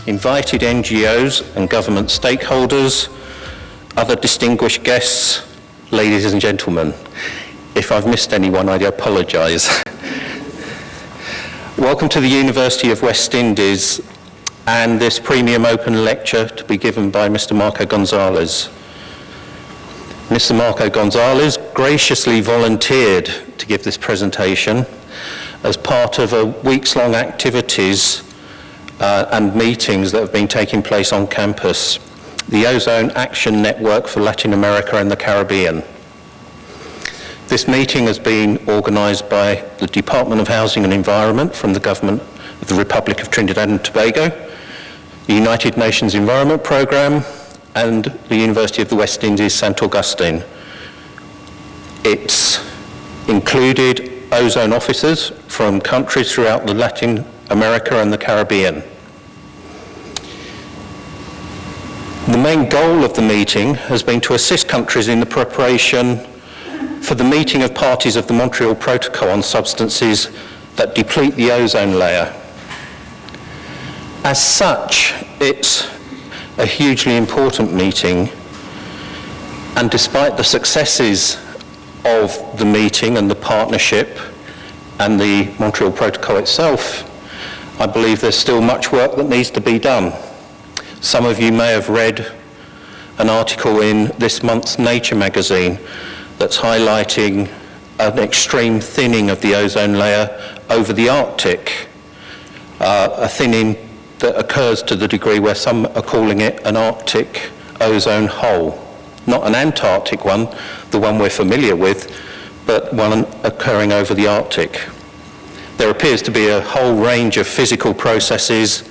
invited NGOs and government stakeholders, other distinguished guests, ladies and gentlemen. If I've missed anyone, I apologise. Welcome to the University of West Indies and this premium open lecture to be given by Mr. Marco Gonzalez. Mr. Marco Gonzalez graciously volunteered to give this presentation as part of a weeks-long activities and meetings that have been taking place on campus, the OzonAction Network for Latin America and the Caribbean. This meeting has been organised by the Department of Housing and Environment from the Government of the Republic of Trinidad and Tobago, the United Nations Environment Programme, and the University of the West Indies, St. Augustine. It's included ozone officers from countries throughout the Latin America and the Caribbean. The main goal of the meeting has been to assist countries in the preparation for the meeting of parties of the Montreal Protocol on substances that deplete the ozone layer. As such, it's a hugely important meeting, and despite the successes of the meeting and the partnership and the Montreal Protocol itself, I believe there's still much work that needs to be done. Some of you may have read an article in this month's Nature magazine that's highlighting an extreme thinning of the ozone layer over the Arctic, a thinning that occurs to the degree where some are calling it an Arctic ozone hole. Not an Antarctic one, the one we're familiar with, but one occurring over the Arctic. There appears to be a whole range of physical processes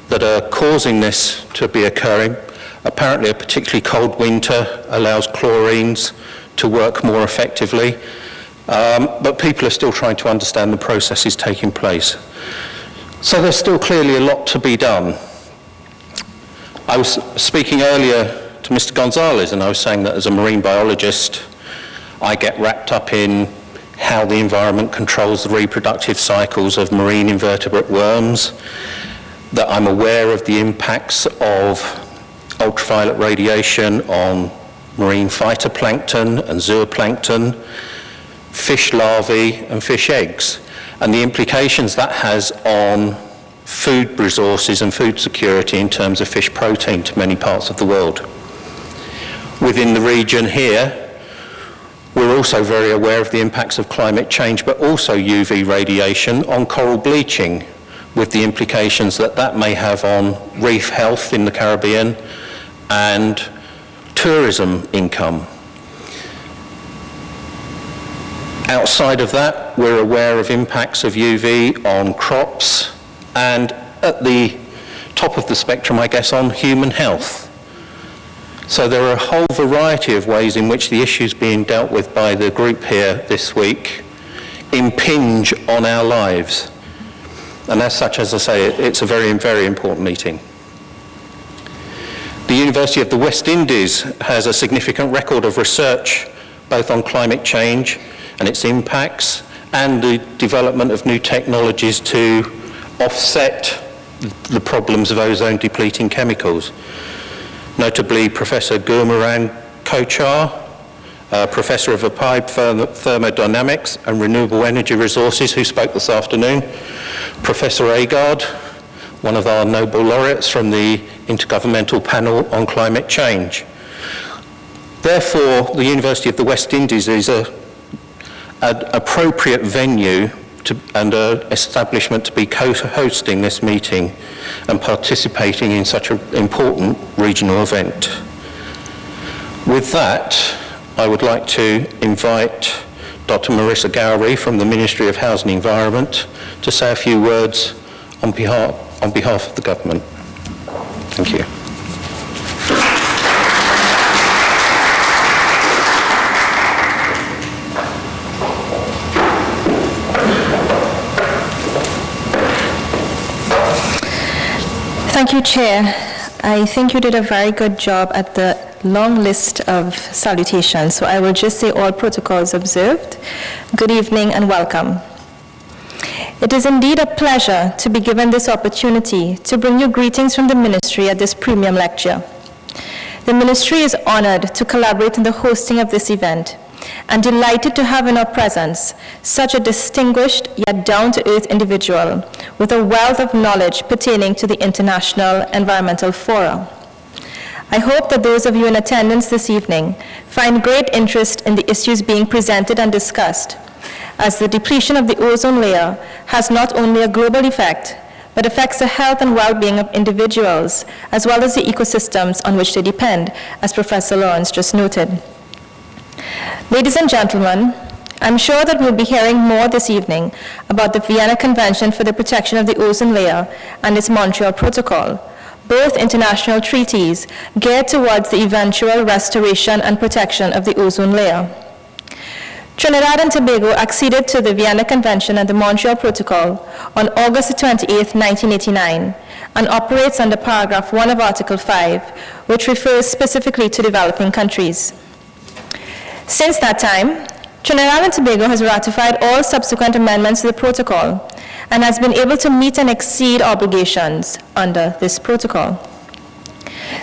that are causing this to be occurring. Apparently a particularly cold winter allows chlorines to work more effectively, but people are still trying to understand the processes taking place. So there's still clearly a lot to be done. I was speaking earlier to Mr. Gonzalez, and I was saying that as a marine biologist, I get wrapped up in how the environment controls the reproductive cycles of marine invertebrate worms, that I'm aware of the impacts of ultraviolet radiation on marine phytoplankton and zooplankton, fish larvae and fish eggs, and the implications that has on food resources and food security in terms of fish protein to many parts of the world. Within the region here, we're also very aware of the impacts of climate change, but also UV radiation on coral bleaching, with the implications that that may have on reef health in the Caribbean and tourism income. Outside of that, we're aware of impacts of UV on crops, and at the top of the spectrum, I guess, on human health. So there are a whole variety of ways in which the issues being dealt with by the group here this week impinge on our lives. And as such, as I say, it's a very, very important meeting. The University of the West Indies has a significant record of research both on climate change and its impacts and the development of new technologies to offset the problems of ozone depleting chemicals. Notably, Professor Gurmaran Kochar, Professor of Applied Thermodynamics and Renewable Energy Resources, who spoke this afternoon, Professor Agard, one of our Nobel laureates from the Intergovernmental Panel on Climate Change. Therefore, the University of the West Indies is an appropriate venue and an establishment to be co-hosting this meeting and participating in such an important regional event. With that, I would like to invite Dr. Marissa Gowrie from the Ministry of Housing and Environment to say a few words on behalf of the government. Thank you. Thank you, Chair. I think you did a very good job at the long list of salutations, so I will just say all protocols observed. Good evening and welcome. It is indeed a pleasure to be given this opportunity to bring you greetings from the ministry at this premium lecture. The ministry is honored to collaborate in the hosting of this event and delighted to have in our presence such a distinguished yet down-to-earth individual with a wealth of knowledge pertaining to the International Environmental Fora. I hope that those of you in attendance this evening find great interest in the issues being presented and discussed, as the depletion of the ozone layer has not only a global effect, but affects the health and well-being of individuals, as well as the ecosystems on which they depend, as Professor Lawrence just noted. Ladies and gentlemen, I'm sure that we'll be hearing more this evening about the Vienna Convention for the Protection of the Ozone Layer and its Montreal Protocol, both international treaties geared towards the eventual restoration and protection of the ozone layer. Trinidad and Tobago acceded to the Vienna Convention and the Montreal Protocol on August 28, 1989, and operates under paragraph 1 of Article 5, which refers specifically to developing countries. Since that time, Trinidad and Tobago has ratified all subsequent amendments to the protocol and has been able to meet and exceed obligations under this protocol.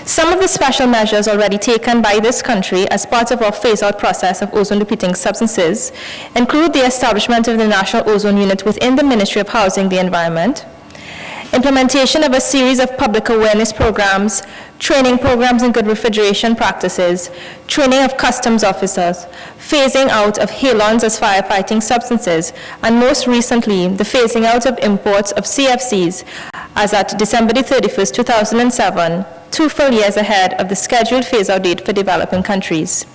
Some of the special measures already taken by this country as part of our phase-out process of ozone-depleting substances include the establishment of the National Ozone Unit within the Ministry of Housing and the Environment, implementation of a series of public awareness programs, training programs in good refrigeration practices, training of customs officers, phasing out of halons as firefighting substances, and most recently, the phasing out of imports of CFCs as at December 31st, 2007, 2 full years ahead of the scheduled phase-out date for developing countries.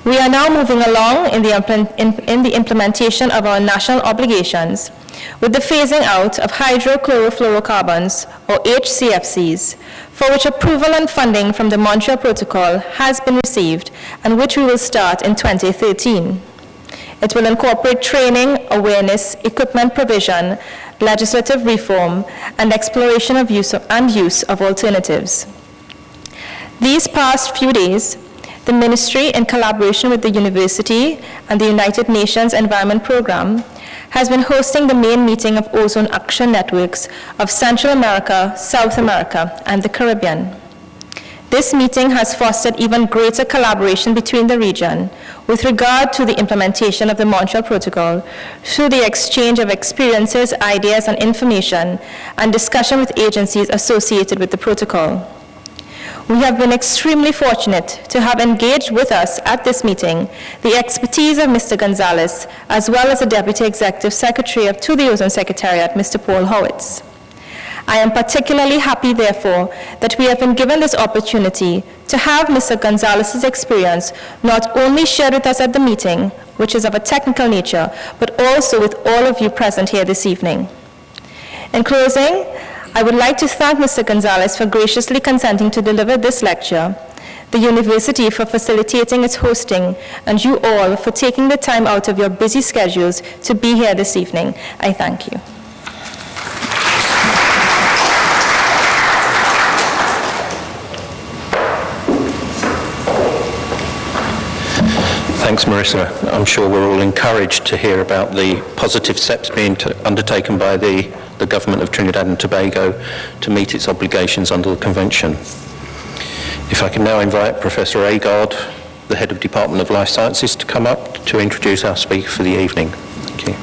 We are now moving along in the implementation of our national obligations with the phasing out of hydrochlorofluorocarbons, or HCFCs, for which approval and funding from the Montreal Protocol has been received and which we will start in 2013. It will incorporate training, awareness, equipment provision, legislative reform, and exploration of use of alternatives. These past few days, the Ministry, in collaboration with the University and the United Nations Environment Programme, has been hosting the main meeting of OzonAction networks of Central America, South America, and the Caribbean. This meeting has fostered even greater collaboration between the region with regard to the implementation of the Montreal Protocol through the exchange of experiences, ideas, and information, and discussion with agencies associated with the protocol. We have been extremely fortunate to have engaged with us at this meeting the expertise of Mr. Gonzalez, as well as the Deputy Executive Secretary to the Ozone Secretariat, Mr. Paul Howitz. I am particularly happy, therefore, that we have been given this opportunity to have Mr. Gonzalez's experience not only shared with us at the meeting, which is of a technical nature, but also with all of you present here this evening. In closing, I would like to thank Mr. Gonzalez for graciously consenting to deliver this lecture, the University for facilitating its hosting, and you all for taking the time out of your busy schedules to be here this evening. I thank you. Thanks, Marissa. I'm sure we're all encouraged to hear about the positive steps being undertaken by the government of Trinidad and Tobago to meet its obligations under the convention. If I can now invite Professor Agard, the Head of Department of Life Sciences, to come up to introduce our speaker for the evening. Thank you.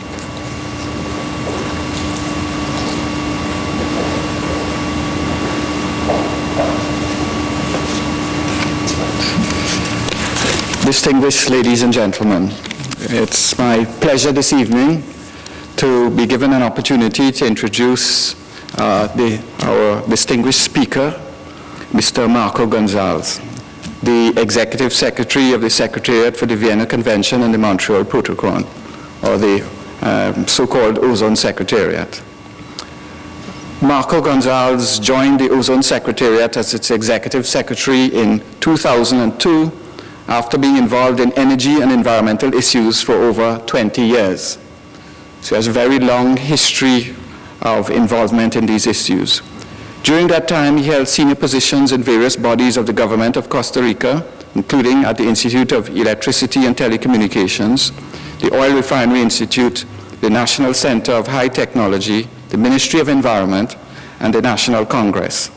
Distinguished ladies and gentlemen, it's my pleasure this evening to be given an opportunity to introduce our distinguished speaker, Mr. Marco Gonzalez, the Executive Secretary of the Secretariat for the Vienna Convention and the Montreal Protocol, or the so-called Ozone Secretariat. Marco Gonzalez joined the Ozone Secretariat as its Executive Secretary in 2002 after being involved in energy and environmental issues for over 20 years. So he has a very long history of involvement in these issues. During that time, he held senior positions in various bodies of the government of Costa Rica, including at the Institute of Electricity and Telecommunications, the Oil Refinery Institute, the National Center of High Technology, the Ministry of Environment, and the National Congress.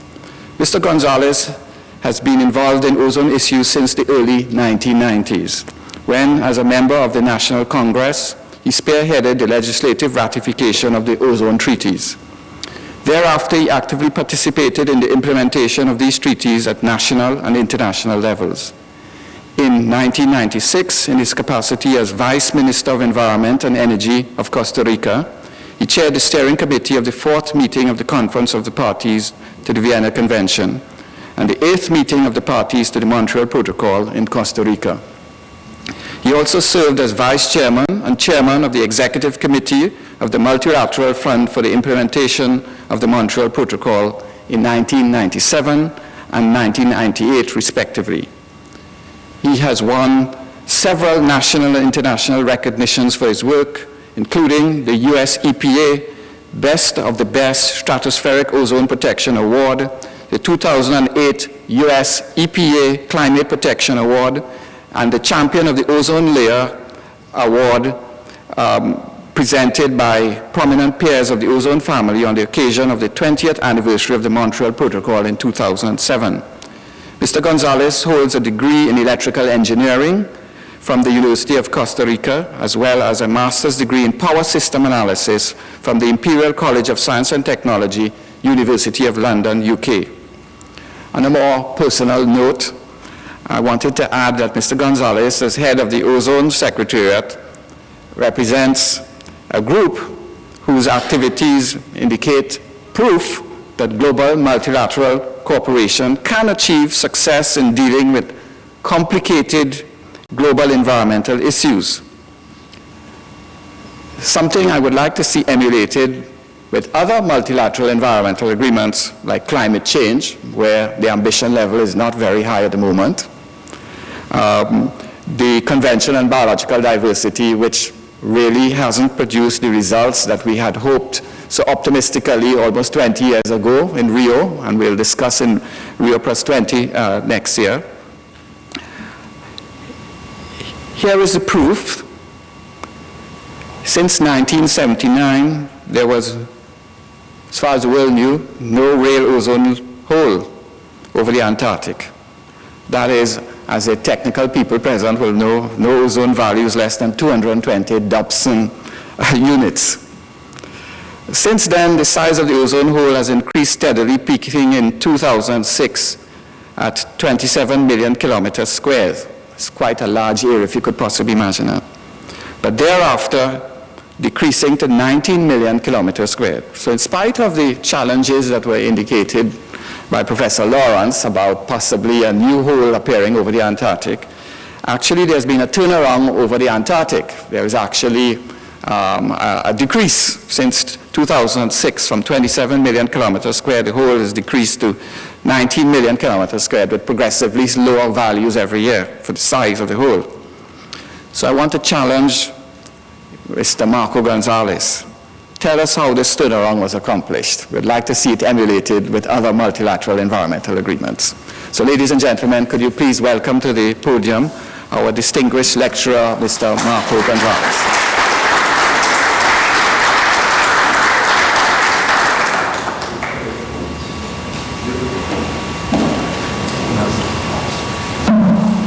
Mr. Gonzalez has been involved in ozone issues since the early 1990s, when, as a member of the National Congress, he spearheaded the legislative ratification of the ozone treaties. Thereafter, he actively participated in the implementation of these treaties at national and international levels. In 1996, in his capacity as Vice Minister of Environment and Energy of Costa Rica, he chaired the steering committee of the 4th meeting of the Conference of the Parties to the Vienna Convention and the 8th meeting of the parties to the Montreal Protocol in Costa Rica. He also served as Vice Chairman and Chairman of the Executive Committee of the Multilateral Fund for the Implementation of the Montreal Protocol in 1997 and 1998, respectively. He has won several national and international recognitions for his work, including the US EPA Best of the Best Stratospheric Ozone Protection Award, the 2008 US EPA Climate Protection Award, and the Champion of the Ozone Layer Award presented by prominent peers of the ozone family on the occasion of the 20th anniversary of the Montreal Protocol in 2007. Mr. Gonzalez holds a degree in electrical engineering from the University of Costa Rica, as well as a master's degree in power system analysis from the Imperial College of Science and Technology, University of London, UK. On a more personal note, I wanted to add that Mr. Gonzalez, as head of the Ozone Secretariat, represents a group whose activities indicate proof that global multilateral cooperation can achieve success in dealing with complicated global environmental issues. Something I would like to see emulated with other multilateral environmental agreements like climate change, where the ambition level is not very high at the moment. The Convention on Biological Diversity, which really hasn't produced the results that we had hoped so optimistically almost 20 years ago in Rio, and we'll discuss in Rio Plus 20 next year. Here is the proof. Since 1979, there was, as far as the world knew, no real ozone hole over the Antarctic. That is, as the technical people present will know, no ozone values less than 220 Dobson units. Since then, the size of the ozone hole has increased steadily, peaking in 2006 at 27 million kilometers squared. It's quite a large area, if you could possibly imagine that. But thereafter, decreasing to 19 million kilometers squared. So in spite of the challenges that were indicated by Professor Lawrence about possibly a new hole appearing over the Antarctic, actually there's been a turnaround over the Antarctic. There is actually a decrease since 2006 from 27 million kilometers squared. The hole has decreased to 19 million kilometers squared with progressively lower values every year for the size of the hole. So I want to challenge Mr. Marco Gonzalez. Tell us how this turnaround was accomplished. We'd like to see it emulated with other multilateral environmental agreements. So ladies and gentlemen, could you please welcome to the podium our distinguished lecturer, Mr. Marco Gonzalez.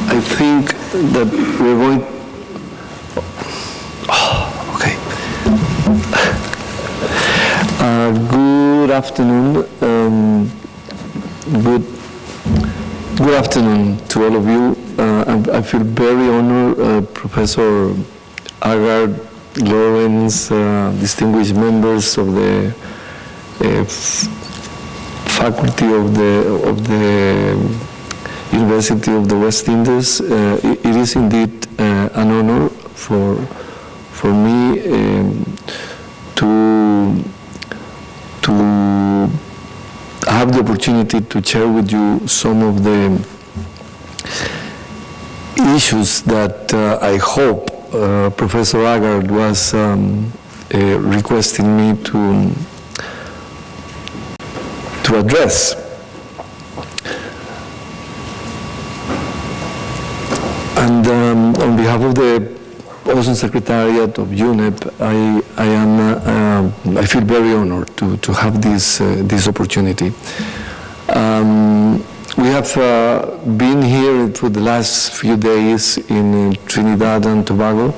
I think that we're going. Okay. Good afternoon. Good afternoon to all of you. I feel very honored, Professor Agard, Lawrence, distinguished members of the faculty of the University of the West Indies. It is indeed an honor for me to have the opportunity to share with you some of the issues that I hope Professor Agard was requesting me to address. And on behalf of the Ozone Secretariat of UNEP, I feel very honored to have this opportunity. We have been here for the last few days in Trinidad and Tobago,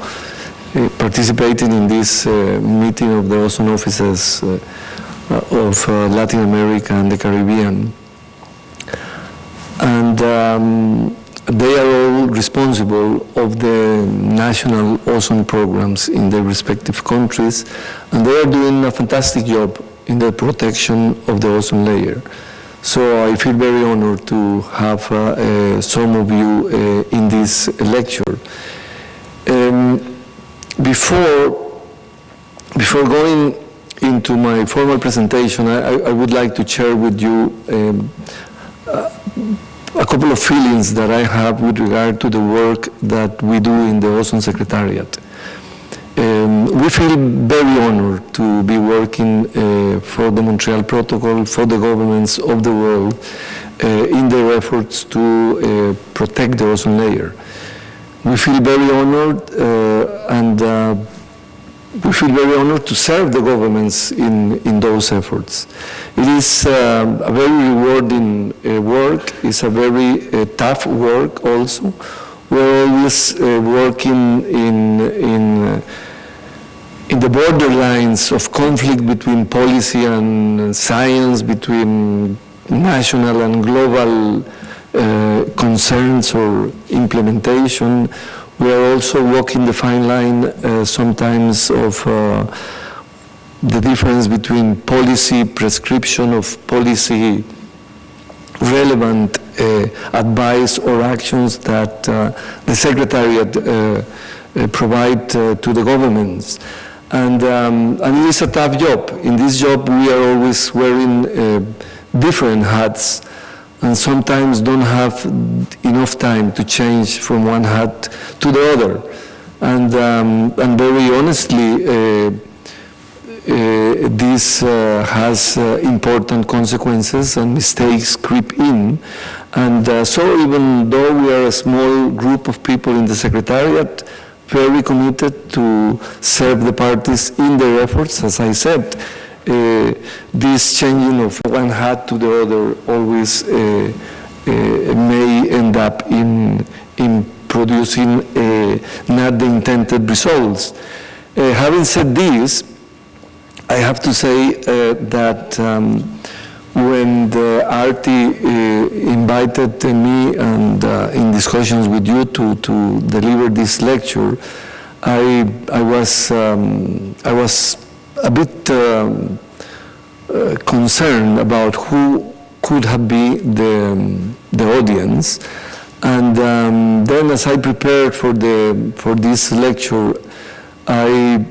participating in this meeting of the ozone officers of Latin America and the Caribbean. And they are all responsible of the national ozone programs in their respective countries, and they are doing a fantastic job in the protection of the ozone layer. So I feel very honored to have some of you in this lecture. Before going into my formal presentation, I would like to share with you a couple of feelings that I have with regard to the work that we do in the Ozone Secretariat. We feel very honored to be working for the Montreal Protocol, for the governments of the world in their efforts to protect the ozone layer. We feel very honored and we feel very honored to serve the governments in those efforts. It is a very rewarding work. It's a very tough work also. We're always working in the borderlines of conflict between policy and science, between national and global concerns or implementation. We are also walking the fine line sometimes of the difference between policy prescription of policy relevant advice or actions that the Secretariat provide to the governments. And it is a tough job. In this job we are always wearing different hats, and sometimes don't have enough time to change from one hat to the other. And very honestly, this has important consequences, and mistakes creep in. And so even though we are a small group of people in the Secretariat, very committed to serve the parties in their efforts, as I said, this changing of one hat to the other always may end up in producing not the intended results. Having said this, I have to say that when the RT invited me and in discussions with you to deliver this lecture, I was a bit concerned about who could have been the audience, and then as I prepared for this lecture, I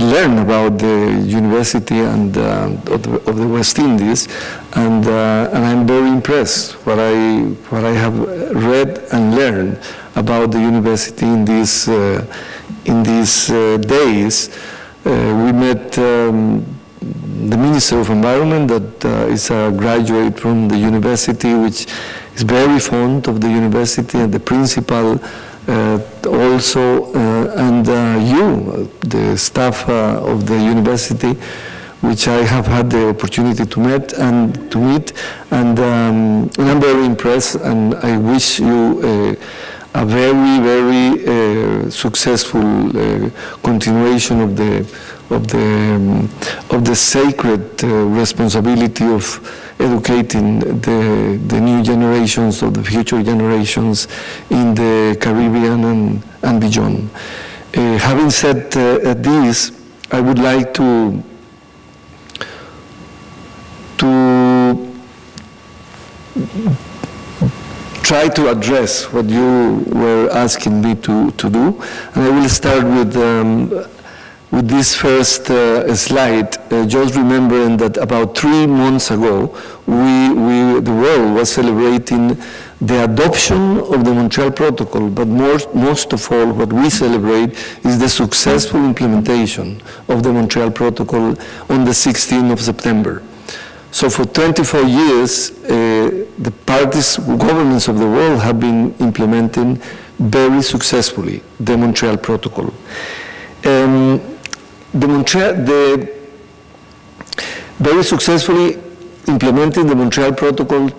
learned about the University and of the West Indies, and I'm very impressed what I have read and learned about the university in these days. We met the Minister of Environment, that is a graduate from the university, which is very fond of the university, and the principal also, and you, the staff of the university, which I have had the opportunity to meet, and I'm very impressed, and I wish you a very, very successful continuation of the sacred responsibility of educating the new generations, of the future generations in the Caribbean and beyond. Having said this, I would like to try to address what you were asking me to do, and I will start with this first slide, just remembering that about 3 months ago, the world was celebrating the adoption of the Montreal Protocol, but most of all, what we celebrate is the successful implementation of the Montreal Protocol on the 16th of September. So for 24 years, the parties, governments of the world have been implementing very successfully the Montreal Protocol. Very successfully implementing the Montreal Protocol,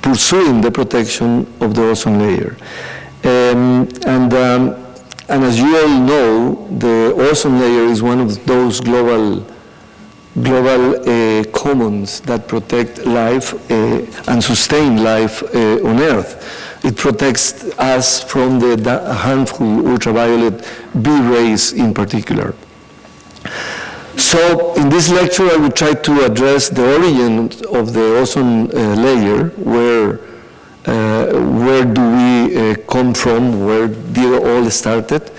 pursuing the protection of the ozone layer. And as you all know, the ozone layer is one of those global commons that protect life and sustain life on Earth. It protects us from the harmful ultraviolet B rays in particular. So in this lecture, I will try to address the origin of the ozone layer, where do we come from, where did it all started,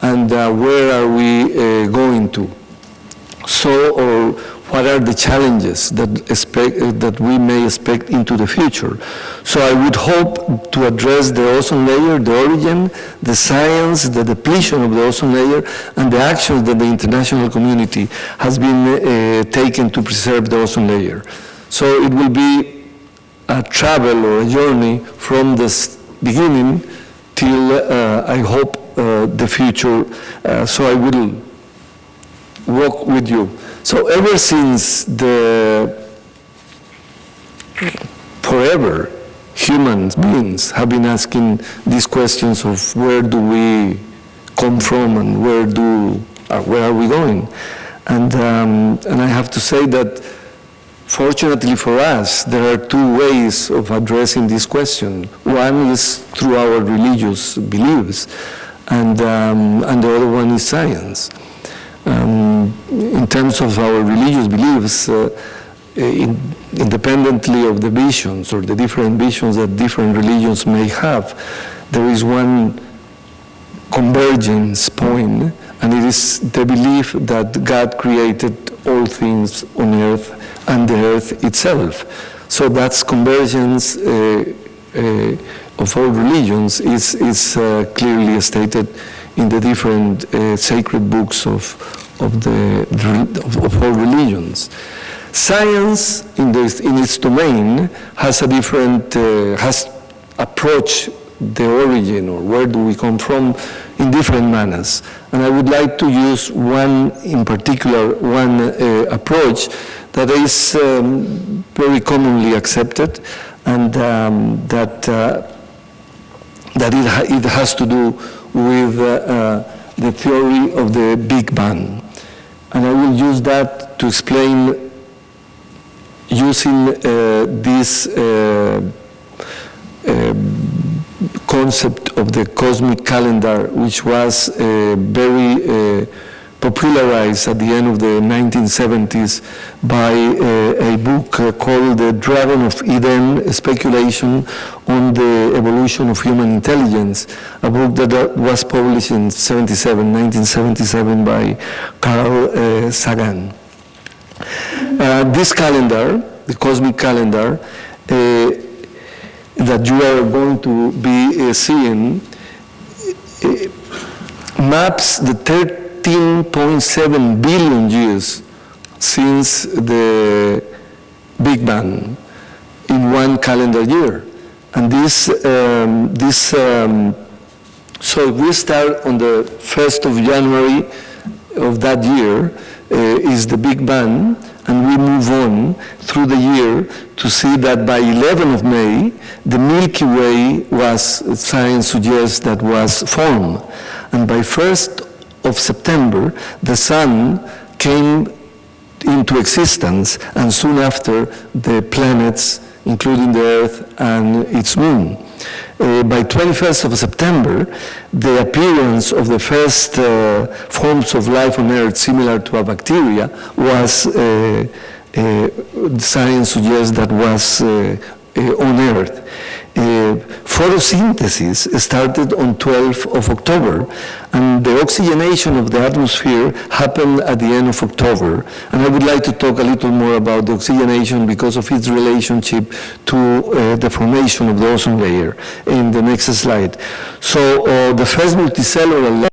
and where are we going to. So, or what are the challenges that we may expect into the future. So I would hope to address the ozone layer, the origin, the science, the depletion of the ozone layer, and the actions that the international community has been taken to preserve the ozone layer. So it will be a travel or a journey from the beginning till, I hope, the future. So I will walk with you. So ever since forever, human beings have been asking these questions of where do we come from and where are we going? And I have to say that fortunately for us, there are two ways of addressing this question. One is through our religious beliefs, and the other one is science. In terms of our religious beliefs, independently of the visions or the different visions that different religions may have, there is one convergence point, and it is the belief that God created all things on earth and the earth itself. So that's convergence of all religions is clearly stated in the different sacred books of all religions. Science, in its domain, has a different, has approached the origin, or where do we come from, in different manners. And I would like to use one, in particular, one approach that is very commonly accepted, and that it has to do with the theory of the Big Bang. And I will use that to explain using this concept of the cosmic calendar, which was very popularized at the end of the 1970s by a book called The Dragon of Eden, A Speculation on the Evolution of Human Intelligence, a book that was published in 1977 by Carl Sagan. This calendar, the cosmic calendar, that you are going to be seeing, maps the 13.7 billion years since the Big Bang in one calendar year. And so if we start on the 1st of January of that year, is the Big Bang, and we move on through the year to see that by 11th of May, the Milky Way was, science suggests, that was formed. And by 1st of September, the sun came into existence, and soon after, the planets, including the Earth and its moon. By 21st of September, the appearance of the first forms of life on Earth, similar to a bacteria, was, science suggests, that was on Earth. Photosynthesis started on 12th of October, and the oxygenation of the atmosphere happened at the end of October. And I would like to talk a little more about the oxygenation because of its relationship to the formation of the ozone layer in the next slide. So the first multicellular